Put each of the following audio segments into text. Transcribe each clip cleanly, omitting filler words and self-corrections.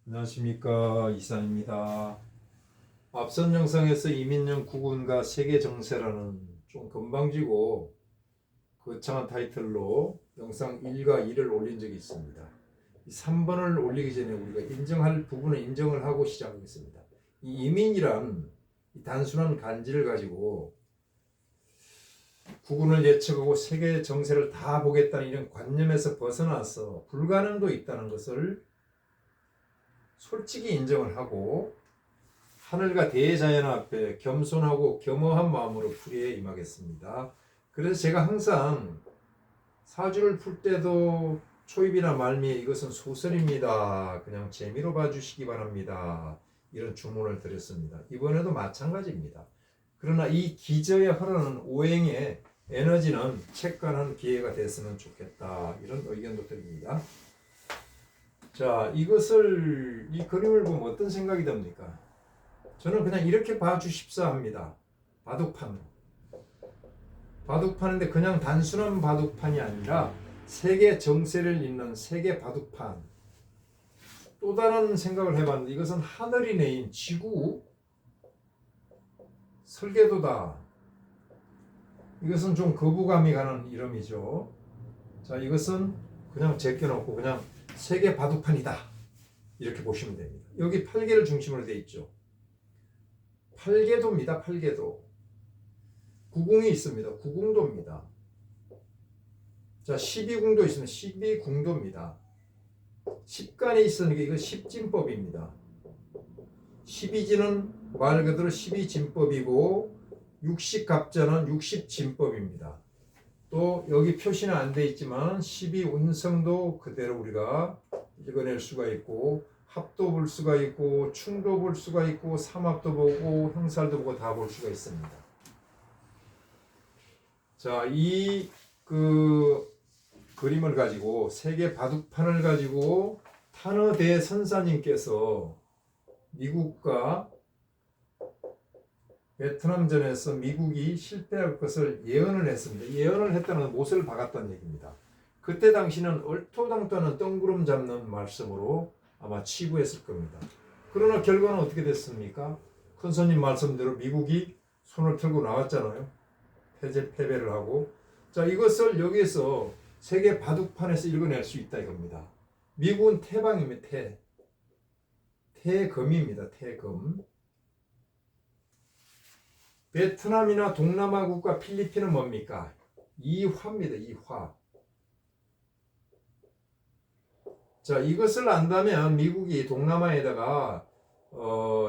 안녕하십니까, 이상입니다. 앞선 영상에서 이민영 국운과 세계 정세라는 좀 건방지고 거창한 타이틀로 영상 1과 2를 올린 적이 있습니다. 이 3번을 올리기 전에 우리가 인정할 부분은 인정을 하고 시작하겠습니다. 이 이민이란 이 단순한 간지를 가지고 국운을 예측하고 세계 정세를 다 보겠다는 이런 관념에서 벗어나서 불가능도 있다는 것을 솔직히 인정을 하고 하늘과 대자연 앞에 겸손하고 겸허한 마음으로 풀이에 임하겠습니다. 그래서 제가 항상 사주를 풀 때도 초입이나 말미에 이것은 소설입니다. 그냥 재미로 봐주시기 바랍니다. 이런 주문을 드렸습니다. 이번에도 마찬가지입니다. 그러나 이 기저에 흐르는 오행의 에너지는 체크하는 기회가 됐으면 좋겠다. 이런 의견도 드립니다. 자, 이 그림을 보면 어떤 생각이 듭니까? 저는 그냥 이렇게 봐주십사 합니다. 바둑판으로. 바둑판인데 그냥 단순한 바둑판이 아니라 세계 정세를 잇는 세계 바둑판. 또 다른 생각을 해봤는데 이것은 하늘이 내인 지구 설계도다. 이것은 좀 거부감이 가는 이름이죠. 자, 이것은 그냥 제껴놓고 그냥 세계 바둑판이다. 이렇게 보시면 됩니다. 여기 8개를 중심으로 되어 있죠. 8개도입니다. 8개도. 구궁이 있습니다. 구궁도입니다. 자, 12궁도 있으면 12궁도입니다. 10간이 있으니까 이거 10진법입니다. 12진은 말 그대로 12진법이고 60갑자는 60진법입니다. 또 여기 표시는 안 돼 있지만 12운성도 그대로 우리가 읽어낼 수가 있고 합도 볼 수가 있고 충도 볼 수가 있고 삼합도 보고 형살도 보고 다 볼 수가 있습니다. 자, 이 그림을 가지고 세계 바둑판을 가지고 타너 대선사님께서 미국과 베트남전에서 미국이 실패할 것을 예언을 했습니다. 예언을 했다는 건 못을 박았다는 얘기입니다. 그때 당시는 얼토당토하는 뜬구름 잡는 말씀으로 아마 치부했을 겁니다. 그러나 결과는 어떻게 됐습니까? 큰 손님 말씀대로 미국이 손을 들고 나왔잖아요. 패배를 하고. 자, 이것을 여기에서 세계 바둑판에서 읽어낼 수 있다 이겁니다. 미국은 태방입니다. 태금입니다. 태금. 베트남이나 동남아 국가 필리핀은 뭡니까? 이화입니다. 이화. 자, 이것을 안다면 미국이 동남아에다가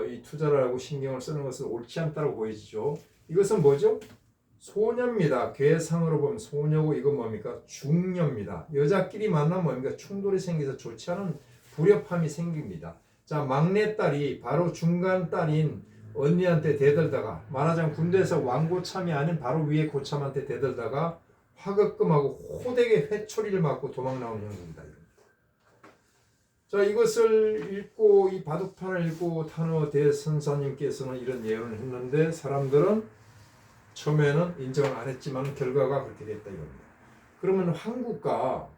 이 투자를 하고 신경을 쓰는 것은 옳지 않다고 보여지죠. 이것은 뭐죠? 소녀입니다. 괴상으로 보면 소녀고 이건 뭡니까? 중녀입니다. 여자끼리 만나면 뭡니까? 충돌이 생겨서 좋지 않은 불협함이 생깁니다. 자, 막내딸이 바로 중간 딸인 언니한테 대들다가 말하자면 군대에서 왕고참이 아닌 바로 위에 고참한테 대들다가 화급금하고 호되게 회초리를 맞고 도망 나오는 형국이다. 자, 이것을 읽고 이 바둑판을 읽고 타너 대선사님께서는 이런 예언을 했는데 사람들은 처음에는 인정을 안 했지만 결과가 그렇게 됐다 이겁니다. 그러면 한국과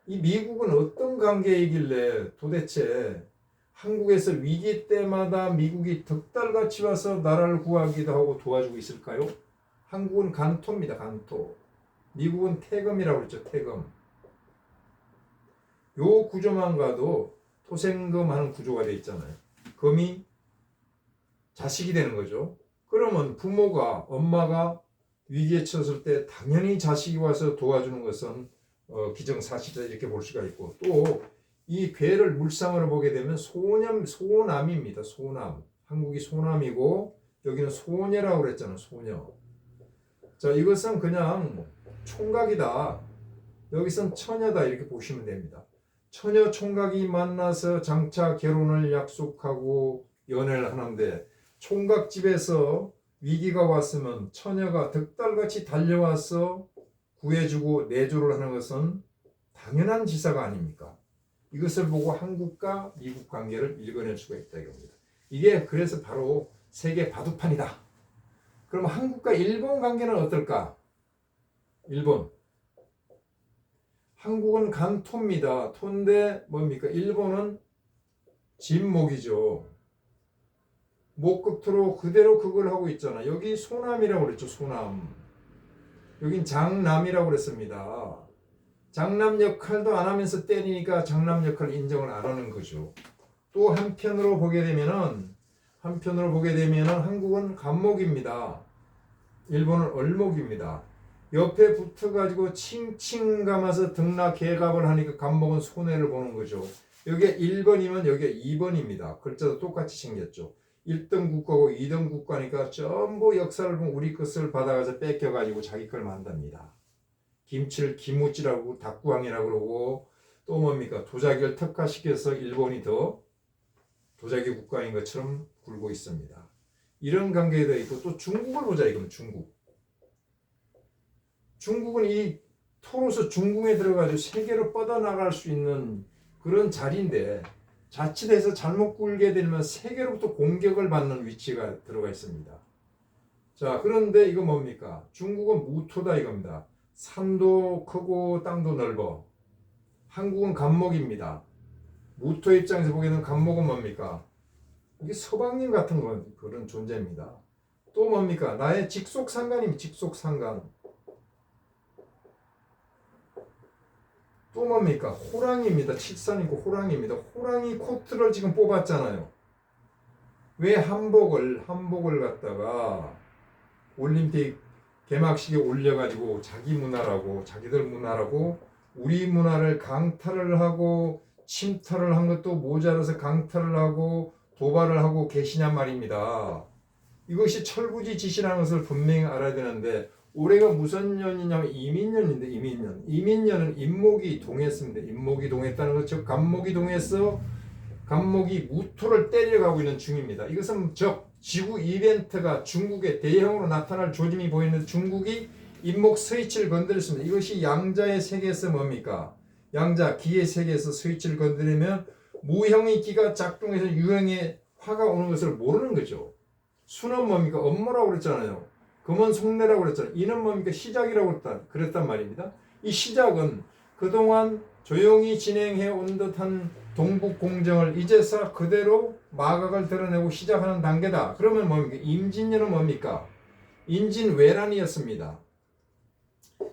이 미국은 어떤 관계이길래 도대체 한국에서 위기 때마다 미국이 덕달같이 와서 나라를 구하기도 하고 도와주고 있을까요? 한국은 간토입니다. 간토. 미국은 태금이라고 그랬죠. 태금. 요 구조만 가도 토생금 하는 구조가 되어 있잖아요. 금이 자식이 되는 거죠. 그러면 부모가 엄마가 위기에 처했을 때 당연히 자식이 와서 도와주는 것은 기정사실이다 이렇게 볼 수가 있고 또 이 괴를 물상으로 보게 되면 소남입니다. 소남. 한국이 소남이고 여기는 소녀라고 그랬잖아요. 소녀. 자, 이것은 그냥 총각이다. 여기선 처녀다 이렇게 보시면 됩니다. 처녀 총각이 만나서 장차 결혼을 약속하고 연애를 하는데 총각집에서 위기가 왔으면 처녀가 득달같이 달려와서 구해주고 내조를 하는 것은 당연한 지사가 아닙니까? 이것을 보고 한국과 미국 관계를 읽어낼 수가 있다 이겁니다. 이게 그래서 바로 세계 바둑판이다. 그럼 한국과 일본 관계는 어떨까? 일본. 한국은 간토입니다. 토인데 뭡니까? 일본은 진목이죠. 목 끝으로 그대로 그걸 하고 있잖아. 여기 소남이라고 그랬죠. 소남. 여긴 장남이라고 그랬습니다. 장남 역할도 안 하면서 때리니까 장남 역할 인정을 안 하는 거죠. 또 한편으로 보게 되면은 한국은 간목입니다. 일본은 얼목입니다. 옆에 붙어가지고 칭칭 감아서 등락개갑을 하니까 간목은 손해를 보는 거죠. 여기에 1번이면 여기에 2번입니다. 글자도 똑같이 생겼죠. 1등 국가고 2등 국가니까 전부 역사를 보면 우리 것을 받아가서 뺏겨가지고 자기 걸 만듭니다. 김치를 김우찌라고 닭구항이라고 그러고 또 뭡니까? 도자기를 특화시켜서 일본이 더 도자기 국가인 것처럼 굴고 있습니다. 이런 관계에 대해 있고 또 중국을 보자 이거는 중국은 이 토로서 중국에 들어가지고 세계로 뻗어나갈 수 있는 그런 자리인데 자칫해서 잘못 굴게 되면 세계로부터 공격을 받는 위치가 들어가 있습니다. 자, 그런데 이거 뭡니까? 중국은 무토다 이겁니다. 산도 크고 땅도 넓어. 한국은 간목입니다. 무토 입장에서 보기에는 간목은 뭡니까? 이게 서방님 같은 그런 존재입니다. 또 뭡니까? 나의 직속상간입니다. 직속상간. 또 뭡니까? 호랑이입니다. 칠산이고 호랑이입니다. 호랑이 코트를 지금 뽑았잖아요. 왜 한복을 갖다가 올림픽 개막식에 올려가지고 자기 문화라고 자기들 문화라고 우리 문화를 강탈을 하고 침탈을 한 것도 모자라서 강탈을 하고 도발을 하고 계시냔 말입니다. 이것이 철부지 짓이라는 것을 분명히 알아야 되는데 올해가 무슨 년이냐면 이민년인데 이민년은 임목이 동했습니다. 임목이 동했다는 것, 즉 간목이 동해서 간목이 무토를 때려가고 있는 중입니다. 이것은 즉 지구 이벤트가 중국의 대형으로 나타날 조짐이 보이는 중국이 임목 스위치를 건드렸습니다. 이것이 양자의 세계에서 뭡니까? 양자 기의 세계에서 스위치를 건드리면 무형의 기가 작동해서 유형의 화가 오는 것을 모르는 거죠. 수는 뭡니까? 업무라고 그랬잖아요. 금은 속내라고 그랬잖아요. 이는 뭡니까? 시작이라고 그랬단 말입니다. 이 시작은 그동안 조용히 진행해 온 듯한 동북 공정을 이제서 그대로 마각을 드러내고 시작하는 단계다. 그러면 뭡니까? 임진년은 뭡니까? 임진왜란이었습니다.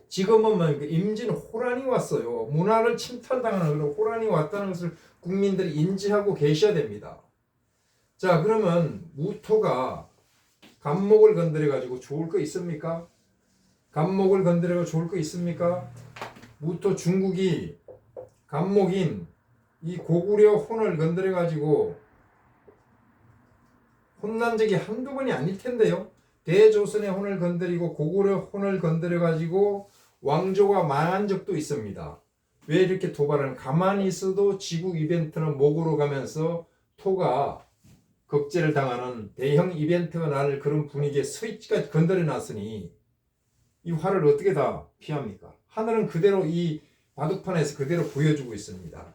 지금은 뭡니까? 임진호란이 왔어요. 문화를 침탈당하는 그런 호란이 왔다는 것을 국민들이 인지하고 계셔야 됩니다. 자, 그러면 무토가 간목을 건드려 가지고 좋을 거 있습니까? 간목을 건드려 가지고 좋을 거 있습니까? 무토 중국이 간목인 이 고구려 혼을 건드려 가지고 혼난 적이 한두 번이 아닐 텐데요. 대조선의 혼을 건드리고 고구려 혼을 건드려 가지고 왕조가 망한 적도 있습니다. 왜 이렇게 도발을 가만히 있어도 지구 이벤트는 목으로 가면서 토가 극제를 당하는 대형 이벤트가 날 그런 분위기에 스위치까지 건드려 놨으니 이 화를 어떻게 다 피합니까? 하늘은 그대로 이 바둑판에서 그대로 보여주고 있습니다.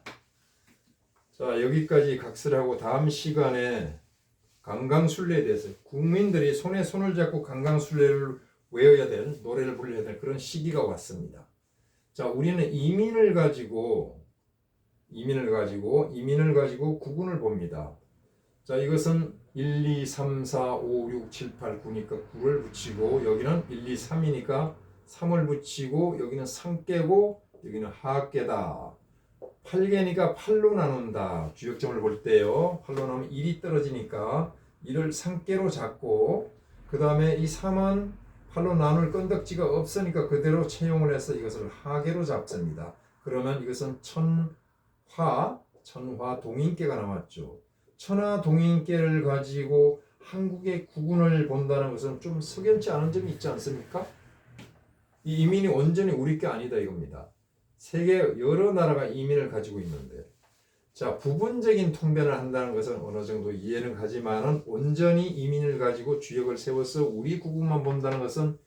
자, 여기까지 각설하고 다음 시간에 강강술래에 대해서 국민들이 손에 손을 잡고 강강술래를 외워야 될 노래를 불러야 될 그런 시기가 왔습니다. 자, 우리는 이민을 가지고 구분을 봅니다. 자, 이것은 1, 2, 3, 4, 5, 6, 7, 8, 9니까 9를 붙이고 여기는 1, 2, 3이니까 3을 붙이고 여기는 상깨고 여기는 하깨다. 8개니까 8로 나눈다. 주역점을 볼 때요. 8로 나누면 1이 떨어지니까 1을 상깨로 잡고 그 다음에 이 3은 8로 나눌 건덕지가 없으니까 그대로 채용을 해서 이것을 하계로 잡습니다. 그러면 이것은 천화 동인계가 나왔죠. 천하 동인계를 가지고 한국의 구분을 본다는 것은 좀 석연치 않은 점이 있지 않습니까? 이 이민이 온전히 우리 게 아니다 이겁니다. 세계 여러 나라가 이민을 가지고 있는데 자, 부분적인 통변을 한다는 것은 어느 정도 이해는 가지만은 온전히 이민을 가지고 주역을 세워서 우리 구분만 본다는 것은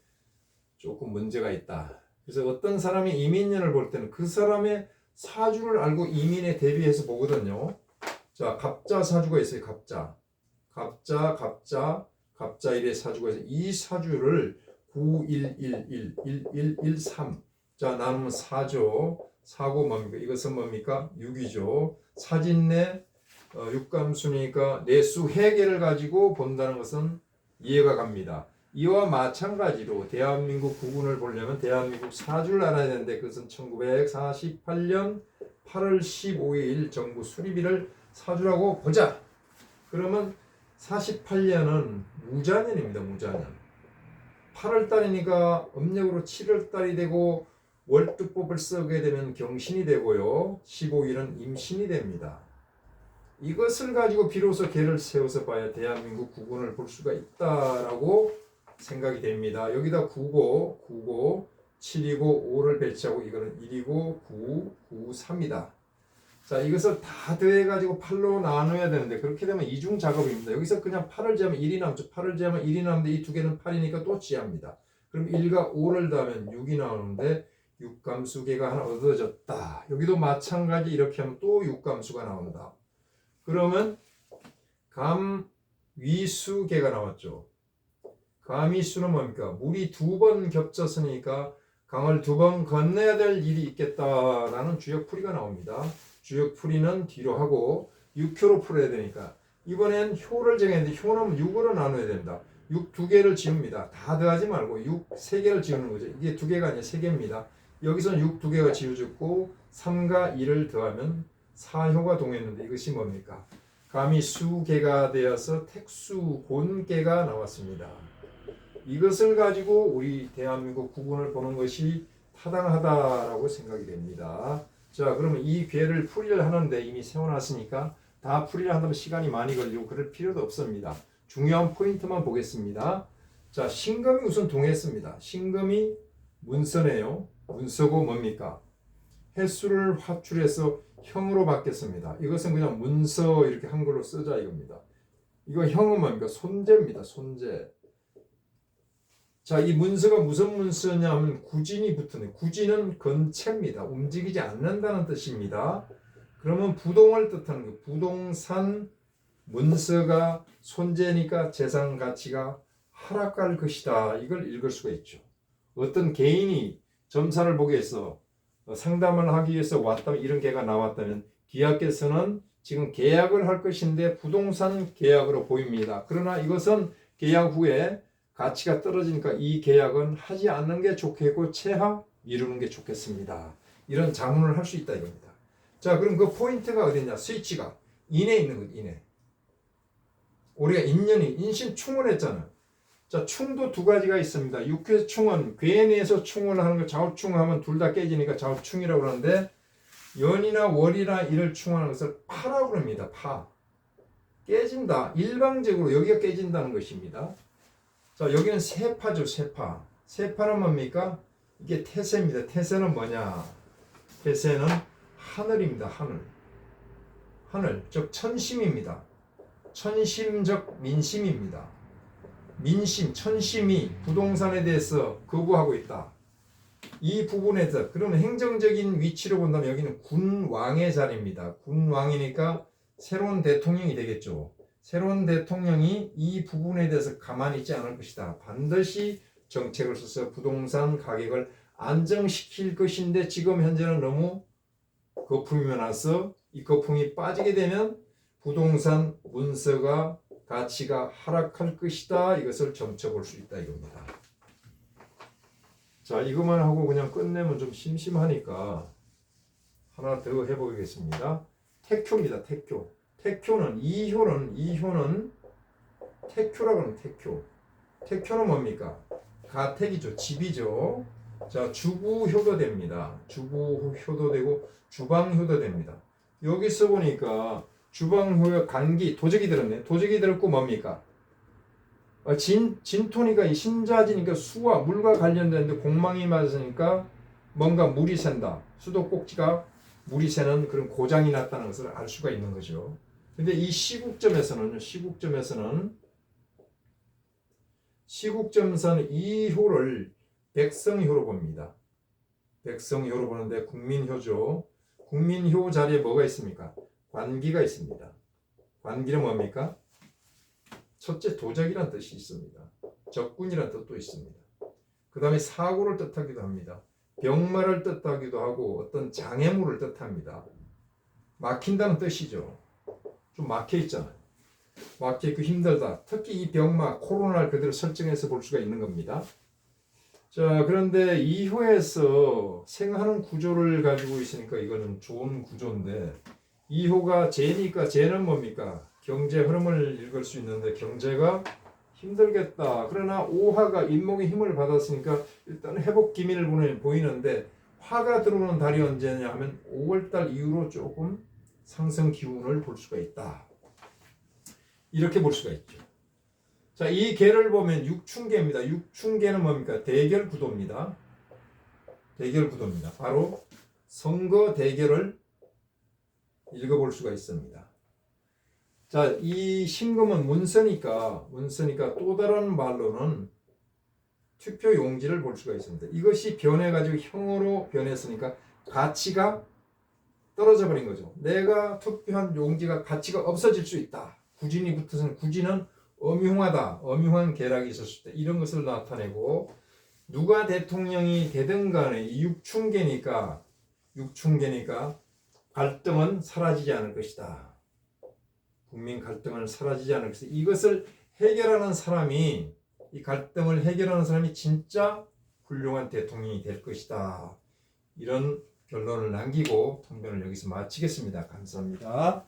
조금 문제가 있다. 그래서 어떤 사람이 이민년을 볼 때는 그 사람의 사주를 알고 이민에 대비해서 보거든요. 자, 갑자 사주가 있어요. 갑자일의 사주가 있어요. 이 사주를 9111, 1113 자, 나누면 4죠. 4고 뭡니까? 이것은 뭡니까? 6이죠. 사진내 육감수니까 내수 회계를 가지고 본다는 것은 이해가 갑니다. 이와 마찬가지로 대한민국 국운을 보려면 대한민국 사주를 알아야 되는데 그것은 1948년 8월 15일 정부 수립일을 사주라고 보자. 그러면 48년은 무자년입니다. 무자년. 8월달이니까 음력으로 7월달이 되고 월두법을 쓰게 되면 경신이 되고요. 15일은 임신이 됩니다. 이것을 가지고 비로소 계를 세워서 봐야 대한민국 국운을 볼 수가 있다라고 생각이 됩니다. 여기다 9고 7이고 5를 배치하고 이거는 1이고 9, 9, 3이다. 자, 이것을 다 더해가지고 8로 나눠야 되는데 그렇게 되면 이중 작업입니다. 여기서 그냥 8을 제하면 1이 남죠. 8을 제하면 1이 남는데 이 두 개는 8이니까 또 지합니다. 그럼 1과 5를 더하면 6이 나오는데 육감수계가 하나 얻어졌다. 여기도 마찬가지 이렇게 하면 또 육감수가 나온다. 그러면 감위수계가 나왔죠. 감위수는 뭡니까? 물이 두 번 겹쳤으니까 강을 두 번 건너야 될 일이 있겠다라는 주역풀이가 나옵니다. 주역풀이는 뒤로 하고 6효로 풀어야 되니까 이번엔 효를 정했는데 효는 6으로 나눠야 됩니다. 6 두 개를 지웁니다. 다 더하지 말고 6 세 개를 지우는 거죠. 이게 두 개가 아니라 세 개입니다. 여기서는 6 두 개가 지워졌고 3과 2를 더하면 4효가 동했는데 이것이 뭡니까? 감이 수계가 되어서 택수곤계가 나왔습니다. 이것을 가지고 우리 대한민국 국운을 보는 것이 타당하다라고 생각이 됩니다. 자, 그러면 이 괴를 풀이를 하는데 이미 세워놨으니까 다 풀이를 한다면 시간이 많이 걸리고 그럴 필요도 없습니다. 중요한 포인트만 보겠습니다. 자, 신금이 우선 동했습니다. 신금이 문서네요. 문서고 뭡니까? 횟수를 화출해서 형으로 바뀌었습니다. 이것은 그냥 문서 이렇게 한글로 쓰자 이겁니다. 이거 형은 뭡니까? 손재입니다. 손재. 자, 이 문서가 무슨 문서냐 하면 구진이 붙는, 구진은 건체입니다. 움직이지 않는다는 뜻입니다. 그러면 부동을 뜻하는 거, 부동산 문서가 손재니까 재산 가치가 하락할 것이다. 이걸 읽을 수가 있죠. 어떤 개인이 점사를 보기 위해서 상담을 하기 위해서 왔다면 이런 개가 나왔다면 기하께서는 지금 계약을 할 것인데 부동산 계약으로 보입니다. 그러나 이것은 계약 후에 가치가 떨어지니까 이 계약은 하지 않는 게 좋겠고 최하 미루는 게 좋겠습니다. 이런 자문을 할 수 있다 이겁니다. 자, 그럼 그 포인트가 어디냐? 스위치가 인에 있는 것, 인에. 우리가 인신충을 했잖아요. 자, 충도 두 가지가 있습니다. 육회 충은 괴내에서 충을 하는 거 좌우충을 하면 둘 다 깨지니까 좌우충이라고 그러는데 연이나 월이나 일을 충하는 것을 파라고 그럽니다. 파. 깨진다. 일방적으로 여기가 깨진다는 것입니다. 자, 여기는 세파죠. 세파. 세파는 뭡니까? 이게 태세입니다. 태세는 뭐냐? 태세는 하늘입니다. 하늘. 하늘, 즉 천심입니다. 천심적 민심입니다. 민심, 천심이 부동산에 대해서 거부하고 있다. 이 부분에서 그러면 행정적인 위치로 본다면 여기는 군왕의 자리입니다. 군왕이니까 새로운 대통령이 되겠죠. 새로운 대통령이 이 부분에 대해서 가만히 있지 않을 것이다. 반드시 정책을 써서 부동산 가격을 안정시킬 것인데 지금 현재는 너무 거품이 나서 이 거품이 빠지게 되면 부동산 문서가 가치가 하락할 것이다. 이것을 점쳐볼 수 있다 이겁니다. 자, 이것만 하고 그냥 끝내면 좀 심심하니까 하나 더 해보겠습니다. 택효입니다. 택효. 택효는 이효는 택효라고 하는 택효. 택효는 뭡니까? 가택이죠. 집이죠. 자, 주부효도 됩니다. 주부효도 되고 주방효도 됩니다. 여기서 보니까 주방효 간기 도적이 들었네. 도적이 들었고 뭡니까? 진토니까 이 신자지니까 수와 물과 관련되는데 공망이 맞으니까 뭔가 물이 샌다. 수도꼭지가 물이 새는 그런 고장이 났다는 것을 알 수가 있는 거죠. 근데 이 시국점에서는 이 효를 백성효로 봅니다. 백성효로 보는데 국민효죠. 국민효 자리에 뭐가 있습니까? 관기가 있습니다. 관기는 뭡니까? 첫째 도적이란 뜻이 있습니다. 적군이란 뜻도 있습니다. 그 다음에 사고를 뜻하기도 합니다. 병마를 뜻하기도 하고 어떤 장애물을 뜻합니다. 막힌다는 뜻이죠. 좀 막혀 있잖아요. 막혀 있고 힘들다. 특히 이 병마 코로나를 그대로 설정해서 볼 수가 있는 겁니다. 자, 그런데 이호에서 생하는 구조를 가지고 있으니까 이거는 좋은 구조인데, 이호가 재니까 재는 뭡니까? 경제 흐름을 읽을 수 있는데 경제가 힘들겠다. 그러나 오화가 인목의 힘을 받았으니까 일단 회복 기미를 보이는데, 화가 들어오는 달이 언제냐 하면 5월달 이후로 조금 상승 기운을 볼 수가 있다. 이렇게 볼 수가 있죠. 자, 이 개를 보면 육충개입니다. 육충개는 뭡니까? 대결 구도입니다. 대결 구도입니다. 바로 선거 대결을 읽어볼 수가 있습니다. 자, 이 신금은 문서니까 또 다른 말로는 투표 용지를 볼 수가 있습니다. 이것이 변해가지고 형으로 변했으니까 가치가 떨어져 버린 거죠. 내가 투표한 용지가 가치가 없어질 수 있다. 구진이 붙어서는 구진은 엄흉하다. 엄흉한 계략이 있었을 때 이런 것을 나타내고, 누가 대통령이 되든 간에 이 육충계니까 갈등은 사라지지 않을 것이다. 국민 갈등은 사라지지 않을 것이다. 이것을 해결하는 사람이, 이 갈등을 해결하는 사람이 진짜 훌륭한 대통령이 될 것이다. 이런 결론을 남기고 통변을 여기서 마치겠습니다. 감사합니다.